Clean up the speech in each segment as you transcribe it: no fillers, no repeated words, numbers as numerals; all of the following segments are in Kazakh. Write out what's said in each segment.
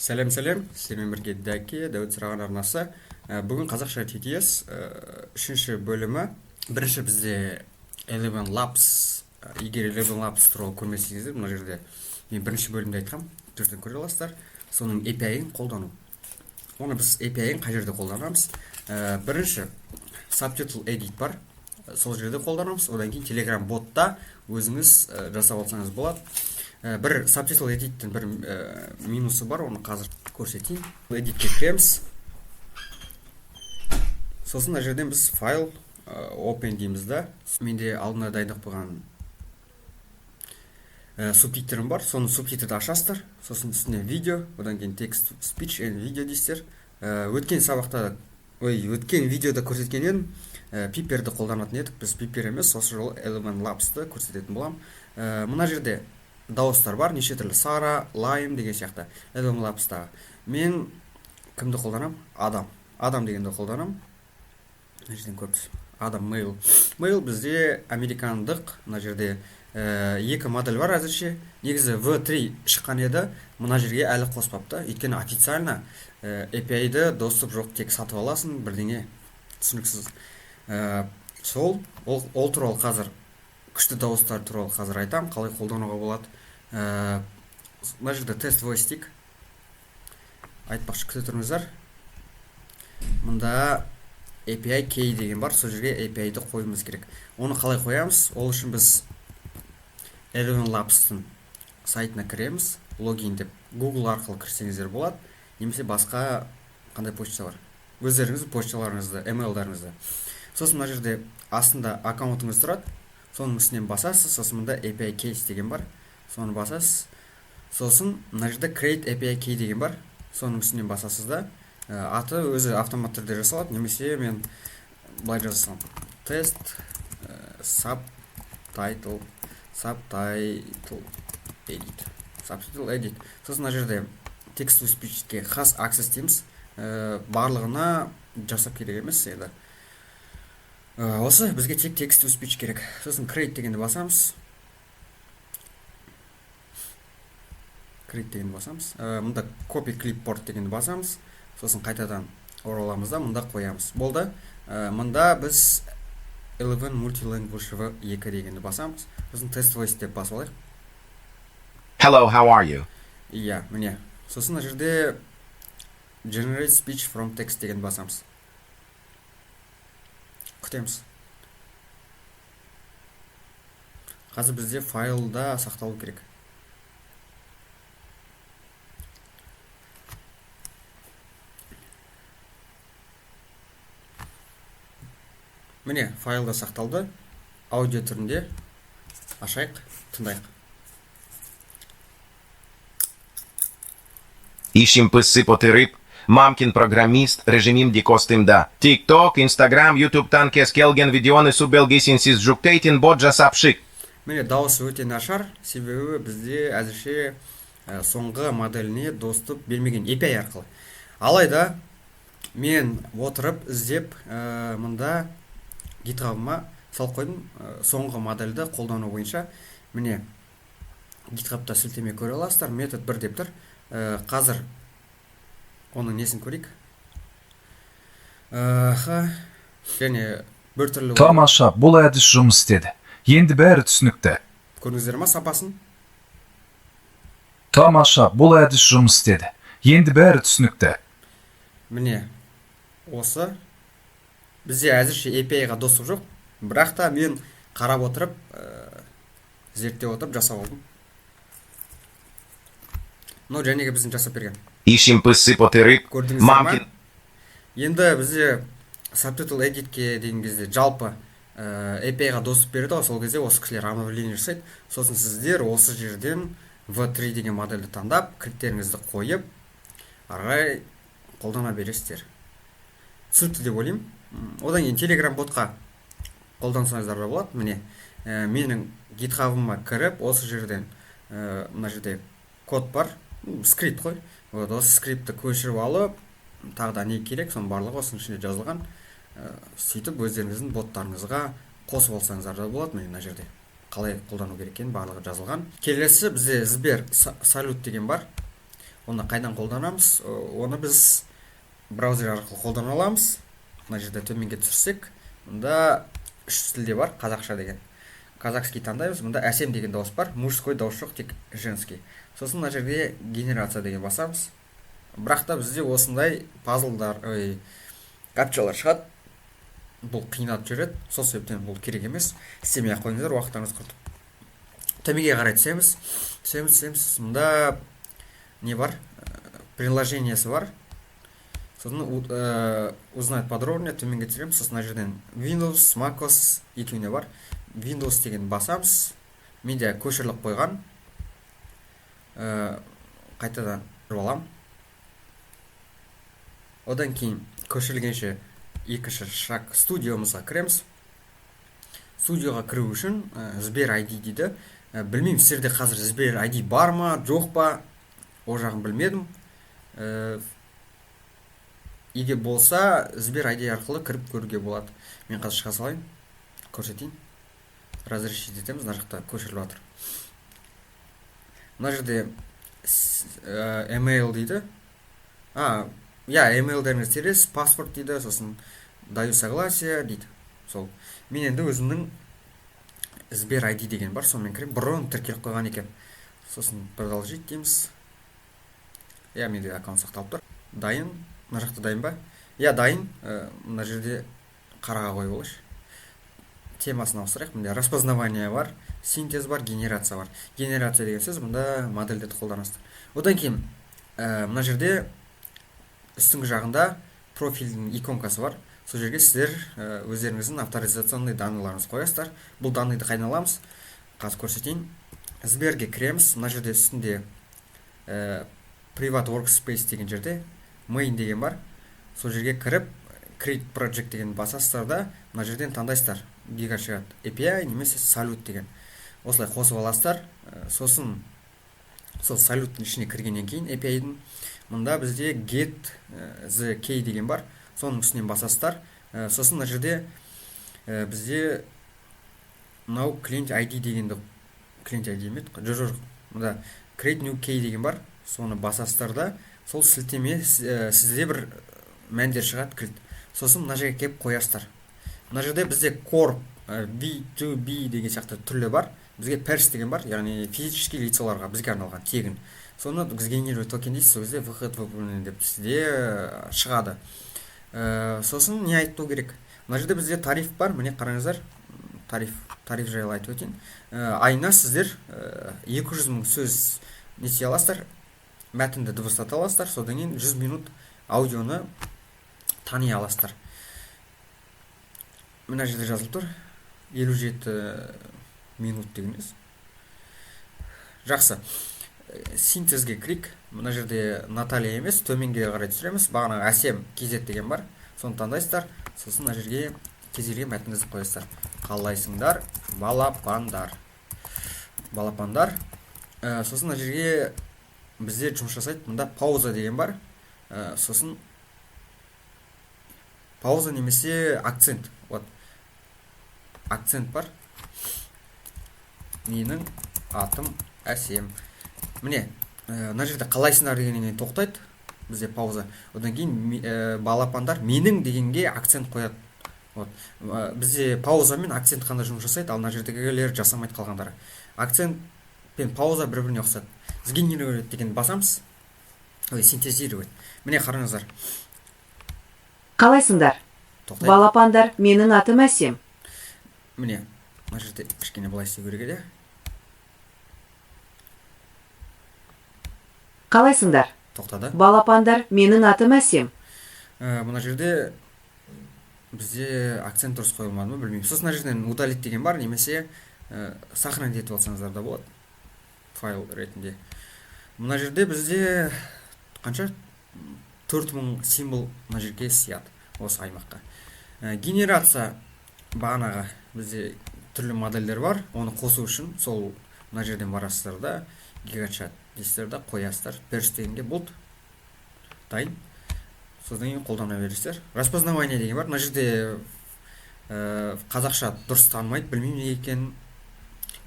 Сәлем, сенімен бірге Дәке, Дәуіт сұраған арнасы. Бүгін қазақша TTS үшінші бөлімі. Бірінші бізде Eleven Labs, егер Eleven Labs туралы көрмесеңіздер, мына жерде мен бірінші бөлімде айтқам, жерден көре аласыздар. Соның API-ін қолдану. Оны біз API-ін қай жерде қолданамыз? Бірінші Subtitle Edit бар, сол жерде қолданамыз. Одан кейін Telegram ботта өзіңіз жасап алсаңыз болады. Бір Subtitle Edit'тің бір минусы бар, оны қазір көрсетейін. Edit'ке кіреміз. Сосын мына жерден біз файл open дейміз да. Менде алдына дайындап қойған субтитрім бар, соны субтитрді ашасыздар. Сосын үстіне видео, одан кейін text speech and video дейсіздер. Өткен сабақта, өткен видеода көрсеткен едім, пиперді қолданатын едік. Біз пипер емес, осы жолы Eleven Labs'ты көрсететін болам. Мына жерде дауыстар бар, неше түрлі Сара, Лайм деген сияқты. Eleven Labs'та мен кімді қолданам? Адам дегенді қолданам. Жерден көріпсіз. Адам Mail. Mail бізде американдық. Мына жерде екі модель бар әзірше. Негізі V3 шыққан еді, мына жерге әлі қоспапты. Өйткені официально API-ді доступ жоқ, тек сатып аласың, бірдеңе түсініксіз. Ол туралы қазір, күшті дауыстар туралы қазір айтам, қалай қолдануға болады. Мына жерде тест voice тик айтпақшы күте тұрыңыздар. Мұнда API key деген бар, сол жерге API-ді қойымыз керек. Оны қалай қоямыз? Ол үшін біз Eleven Labs'тың сайтына кіреміз, логин деп Google арқылы кірсеңіздер болады, немесе басқа қандай почта бар. Өздеріңіз почталарыңызды, email-дарыңызды. Сосын мына жерде астында аккаунтыңыз тұрады, соның үстінен басасыз, сосын мұнда API case деген бар, соны басасыз. Сосын мына жерде create API key деген бар, соның үстінен басасыз да. Аты өзі автомат түрде жасалады, немесе мен былай жазсам. Тест subtitle edit. Сосын мына жерде text to speech-ке has access дейміз. Барлығына жасап керек емес енді. Осы бізге тек text to speech керек. Сосын create дегенді басамыз. Мұнда copy clipboard дегенді басамыз. Сосын қайтадан ораламыз да, мұнда қоямыз. Болды. Мұнда біз Eleven Multilanguage V2 дегенді басамыз. Сосын test voice деп басып алайық. Hello, how are you? Иә, міне. Сосын мына жерде generate speech from text дегенді басамыз. Күтеміз. Қазір бізде файлда сақталу керек. Міне, файлда сақталды. Аудио түрінде ашайық, тыңдайық. Ищем пысы потырып, мамкин программист, режимим дикостым да. TikTok, Instagram, YouTube танке скелген видеоны субелгесинсіз жүктейтін бот жасап шық. Міне, дауысы өте нашар, себебі бізде әзірше соңғы моделіне доступ бермеген API арқылы. Алайда мен отырып іздеп мұнда GitHub-ма салып қойдым, соңғы модельді қолдану бойынша. Міне, GitHub-та сілтеме көре аласыздар, метод 1 деп тұр. Қазір оның несін көрейік. Және бір түрлі... Тамаша, бұл әдіс жұмыс істеді. Енді бәрі түсінікті. Көрдіңіздер ма сапасын? Тамаша, бұл әдіс жұмыс істеді. Енді бәрі түсінікті. Міне, осы бізде әзірше API-ға доступ жоқ, бірақ та мен қарап отырып, зерттеп отырып жасап алдым. Но жәнеге біздің жасап берген. Ищем пысы потырып, мамкин... Енді бізде Subtitle Edit-ке деген кезде жалпы API-ға доступ береді, сол кезде осы кісілер обновление жасайды. Сосын сіздер осы жерден V3 деген модельді таңдап, кілттеріңізді қойып, арай қолдана бересіздер. Түсінікті деп ойлаймын. Одан кейін Telegram ботқа қолдансаңыздар да болады. Міне, менің GitHub-ыма кіріп, осы жерден мына жерде код бар, скрипт қой. Осы скриптті көшіріп алып, тағда не керек, соның барлығы осының ішінде жазылған. Сөйтіп өздеріңіздің боттарыңызға қосып алсаңыздар да болады. Міне, мына жерде қалай қолдану керек екенін барлығы жазылған. Келесі бізде Сбер салют деген бар. оны қайдан қолданамыз? Оны біз браузер арқылы қолдана аламыз. Мына жерде төменге түсірсек, мұнда 3 тілде бар, қазақша деген. Казахский таңдаймыз, мұнда әсем деген дауыс бар, мужской дауыс жоқ, тек женский. Сосын мына жерде генерация деген басамыз. Бірақ та бізде осындай пазлдар, капчалар шығады. Бұл қиынап жүреді, сол себептен бұл керек емес. Істемей ақ қойыңыздар, уақыттарыңыз құртып. Төменге қарай түсеміз. Мұнда не бар? Приложениесі бар. Сосын узнать подробнее, төменге түсіреміз. Сосын мына жерден Windows, MacOS екеуіне бар. Windows деген басамыз. Менде көшіріліп қойған. Қайтадан аламын. Одан кейін көшірілгенше екінші шаг студиомызға кіреміз. Студиоға кіру үшін Сбер ID дейді. Білмеймін, сіздерде қазір Сбер ID бар ма, жоқ па, о жағын білмедім. Егер болса, Сбер ID арқылы кіріп көруге болады. Мен қазір шыға салайын, көрсетейін. Разрешить етеміз, мына жақта көшіріліп жатыр. Мына жерде email дейді. Email-деріңіз терес, паспорт дейді, сосын даю согласие дейді. Сол. Мен енді өзімнің Сбер ID деген бар, сонымен кірем. Бұрын тіркеліп қойған екен. Сосын продолжить дейміз. Менде аккаунт сақталып тұр. Дайын. Мына жақта дайын ба? Дайын. Мына жерде қараға қойып алайыншы. Темасын ауыстырайық. Мында распознавание бар, синтез бар, генерация бар. Генерация деген сөз, мұнда модельдерді қолданасыздар. Одан кейін мына жерде үстіңгі жағында профильдің иконкасы бар. Сол жерге сіздер өздеріңіздің авторизационный данныйларыңызды қоясыздар. Бұл данныйды қайдан аламыз? Қазір көрсетейін. Сберге кіреміз. Мына жерде үстінде Private Workspace деген жерде Main деген бар. Сол жерге кіріп Create Project деген басасыздар да, мына жерден таңдайсыздар. Gigachain API немесе Salute деген. Осылай қосып аласыздар. Сосын сол Salute'ның ішіне кіргеннен кейін API-дің мұнда бізде get the key деген бар. Соның үстінен басасыздар. Сосын мына жерде бізде мынау client ID дегенді, client ID емес, жоқ. Мұнда create new key деген бар. Соны басасыздар да, сол сілтеме сізде бір мәндер шығады, кілт. Сосын мына жерге кеп қоясыздар. Мына жерде бізде core B2B деген сияқты түрлі бар. Бізге pers деген бар, яғни физический лицаларға бізге арналған тегін. Соны сгенерировать токен дейсіз, сол кезде выход выполнен деп сізде шығады. Сосын не айту керек? Мына жерде бізде тариф бар, міне қараңыздар. Тариф жайлы айтып өтейін. Айына сіздер 200 мың сөз нете аласыздар, мәтінді дыбыстата аласыздар, содан кейін 100 минут аудионы тани аласыздар. Мына жерде жазылып тұр, 57 минут дегеніз. Жақсы. Синтезге клик. Мына жерде Наталья емес, төменге қарай түсіреміз. Бағана әсем KZ деген бар. Соны таңдайсыздар. Сосын мына жерге кез келген мәтініңізді қоясыздар. Қалайсыңдар? Балапандар. Сосын мына жерге бізде жұмыс жасайды. Мұнда пауза деген бар. Сосын пауза немесе акцент. Акцент бар. Менің атым әсем. Міне, мына жерде қалайсыңдар дегеннен тоқтайды. Бізде пауза. Одан кейін балапандар менің дегенге акцент қояды. Бізде пауза мен акцент қандай жұмыс жасайды, ал мына жердегілер жасамайды қалғандары. Акцент пен пауза бір-біріне ұқсайды. Сгенерировать деген басамыз. Синтезировать. Міне қараңыздар. Қалайсыңдар? Балапандар, менің атым әсем. Міне, мына жерде кішкене былай істеу керек еді. Қалайсыңдар? Тоқтады. Балапандар, менің атым әсем. Мына жерде бізде акцент дұрыс қойылмады ма, білмеймін. Сосын мына жерден удалить деген бар, немесе сохранить етіп алсаңыздар да болады. Файл ретінде. Мына жерде бізде қанша? 4000 символ мына жерге сияды осы аймаққа. Генерация бағанаға бізде түрлі модельдер бар. Оны қосу үшін сол мына жерден барасыздар да, Gigachain дейсіздер да, қоясыздар. Pers дегенге болды. Дайын. Содан кейін қолдана бересіздер. Распознавание деген бар. Мына жерде қазақша дұрыс танымайды, білмеймін не екенін.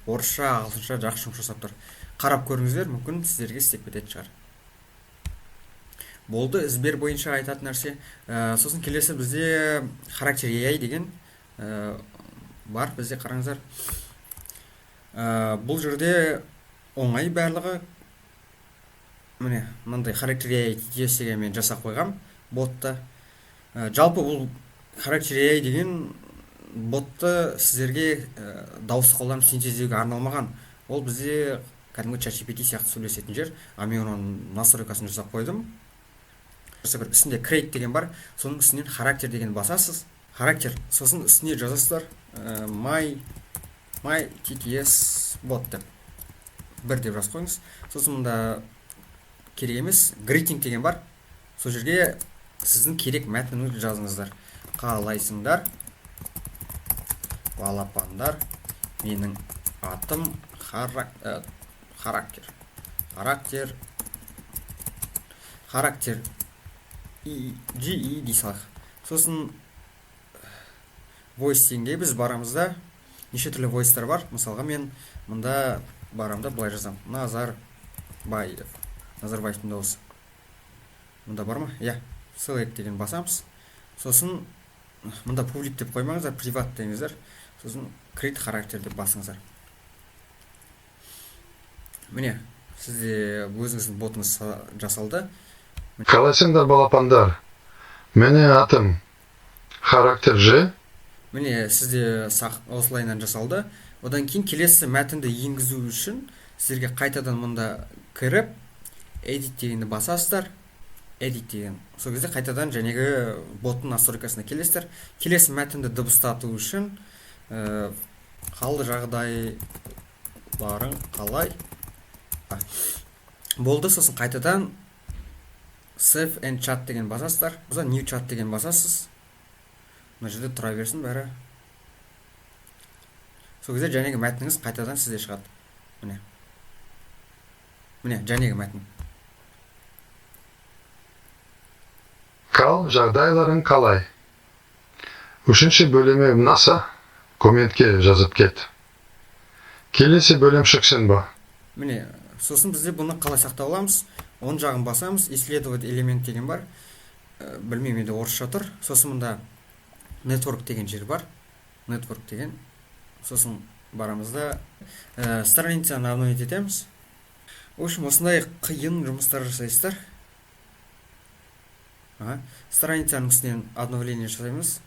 Орысша, ағылшынша жақсы жұмыс жасап тұр. Қарап көріңіздер, мүмкін сіздерге істеп кететін шығар. болды ізбер бойынша айтатын нәрсе. Сосын келесі бізде характер AI деген бар, бізде қараңыздар. Бұл жерде оңай барлығы. Міне мынандай характер AI TTS деген мен жасап қойғам ботты. Жалпы бұл характер AI деген ботты сіздерге дауыс қолданып синтездеуге арналмаған. Ол бізде кәдімгі ChatGPT сияқты сөйлесетін жер. Мен оның настройкасын жасап қойдым. Бір үстінде create деген бар, соның үстінен характер деген басасыз. Характер, сосын үстіне жазасыздар my TTS bot деп бір деп жазып қойыңыз. Сосын мұнда керек емес greeting деген бар. Сол жерге сіздің керек мәтініңізді жазыңыздар. Қалайсыңдар балапандар, менің атым характер GE дей салайық. Сосын voice дегенге біз барамызда неше түрлі voice'тар бар. Мысалға мен мұнда барамда былай жазам. Назарбаевтың дауысы. Мұнда бар ма? Select деген басамыз. Сосын мұнда public деп қоймаңыздар, private деңіздер. Сосын create характер деп басыңыздар. Міне, сізде өзіңіздің ботыңыз жасалды. Қалайсыңдар балапандар, менің атым характер Ж. Міне, сізде осылайынан жасалды. Одан кейін келесі мәтінді енгізу үшін сіздерге қайтадан мұнда кіріп, edit дегенді басасыздар. Edit деген. Сол кезде қайтадан жәнегі боттың настройкасына келесіздер. Келесі мәтінді дыбыстату үшін қалды жағдайларың қалай? Болды, сосын қайтадан save and chat деген басасыздар. New chat деген басасыз. Мына жерде тұра берсін бәрі. Сол кезде жәнегі мәтініңіз қайтадан сізде шығады. Міне, жәнегі мәтін. Кал жағдайларың қалай? Үшінші бөлімі ұнаса, комментке жазып кет. Келесі бөлім шықсын ба? Міне, сосын бізде бұны қалай сақтап аламыз? Оң жағын басамыз, исследовать элемент деген бар. Білмеймін, енді орысша тұр. Сосын мұнда network деген жер бар. Network деген. Сосын барамызда страницаны обновить етеміз. В общем, осындай қиын жұмыстар жасайсыздар. Страницаның үстінен обновление жасаймыз.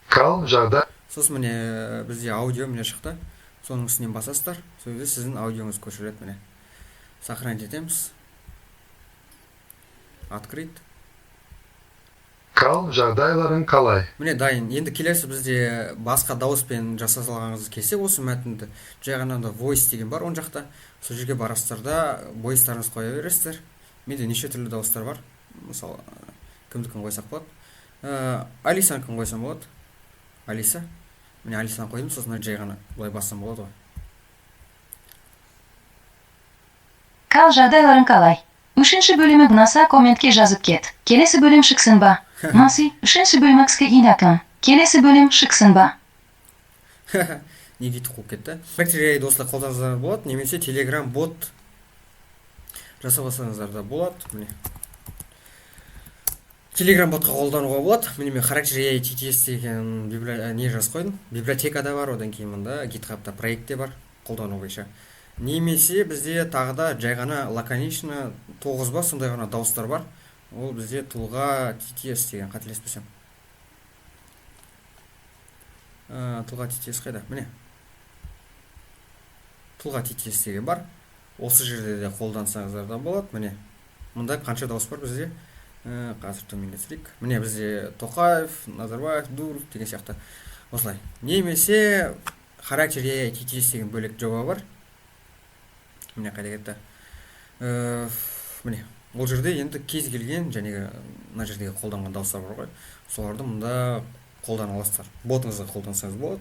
Кал жағдай. Сосын міне бізде аудио міне шықты. Соның үстінен басасыздар. Сол кезде сіздің аудионыз көшіріледі міне. Сохранить етеміз. Открыть. Кал жағдайларың қалай? Міне дайын. Енді келесі бізде басқа дауыспен жасалғаныңыз келсе, осы мәтінді жай ғана voice деген бар, оң жақта. Сол жерге барасыздар да voice-тарыңыз қоя бересіздер. Менде неше түрлі дауыстар бар. Мысалы, кімдікін қойсақ болады. Алисаныкін қойсам болады. Алиса. Міне Алисаны қойдым, сосын жай ғана былай бассам болады ғой. Кал жағдайларың қалай? Үшінші бөлімі ұнаса, комментке жазып кет. Келесі бөлім шықсын ба? Маси, үшінші бөлім X-ке инакын. Келесі бөлім шықсын ба? Не дейді қуып кетті. Бактерия осылай қолданыңыздар болады, немесе Telegram бот жасап алсаңыздар да болады. Міне. Telegram ботқа қолдануға болады. Міне мен характер AI TTS деген не жазып қойдым. Библиотекада бар, одан кейін мұнда GitHub'та проектте бар, қолдану бойынша. Немесе бізде тағы да жай ғана лаконично 9 ба сондай ғана дауыстар бар. Ол бізде тұлға TTS деген, қателеспесем. Тұлға TTS қайда? Міне. Тұлға TTS деген бар. Осы жерде де қолдансаңыздар да болады. Міне. Мұнда қанша дауыс бар бізде? Қазір төмен кетсек. Міне бізде Тоқаев, Назарбаев, Дуров деген сияқты. Осылай. Немесе характер AI TTS деген бөлек жоба бар. Міне қайда кетті. Міне. Ол жерде енді кез келген жәнегі мына жердегі қолданған дауыстар бар ғой. Соларды мұнда қолдана аласыздар. Ботыңызға қолдансаңыз болады.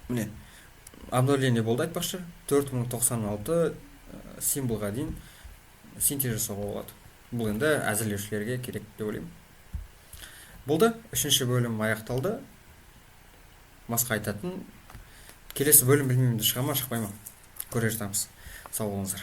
Міне. Обновление болды айтпақшы. 4096 символға дейін синтез жасауға болады. Бұл енді әзірлеушілерге керек деп ойлаймын. Болды. Үшінші бөлім аяқталды. Басқа айтатын. Келесі бөлім білмеймін, шыға ма, шықпай ма. Көре жатамыз. Сау болыңыздар.